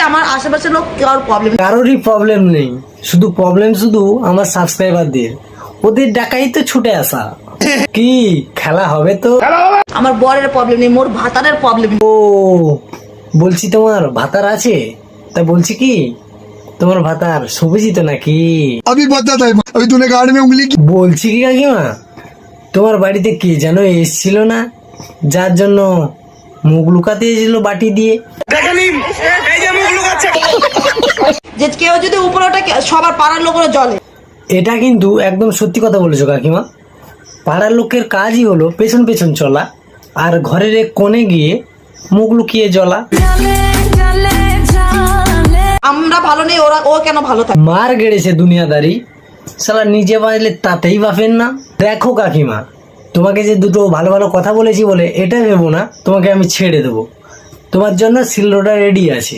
আমার আশেপাশের লোক কারোর প্রবলেম, কারোরই প্রবলেম নেই, শুধু প্রবলেম শুধু আমার সাবস্ক্রাইবারদের, ওদের ডাকাই তো ছুটে আসা। কি খেলা হবে তো? আমার বরের প্রবলেম নেই, মোর ভাতারের প্রবলেম। ও বলছি তোমার ভাতার আছে, তা বলছি কি তোমার ভাতার সবুজি তো নাকি? अभी बता था अभी तूने गाड़ में उंगली की। বলছি কি কাকিমা, তোমার বাড়িতে কে যেন এসছিল না, যার জন্য মুখ লুকাতে এসেছিল বাটি দিয়ে? যে কেউ যদি উপরে ওঠে সবার পাড়ার লোকেরা জলে। এটা কিন্তু একদম সত্যি কথা বলেছো কাকিমা। পাড়ার লোকের কাজই হলো পেছন পেছন চলা, আর ঘরের এক কোণে গিয়ে মুখ লুকিয়ে জ্বলা। আমরা ভালো নেই, ও কেন ভালো থাকে? মার গেড়েছে দুনিয়াদারি, শালা নিজে বাজলে তাতেই বাফেন না। দেখো কাকিমা, তোমাকে যে দুটো ভালো ভালো কথা বলেছি বলে এটা ভেবো না তোমাকে আমি ছেড়ে দেবো। তোমার জন্য সিলরোডা রেডি আছে।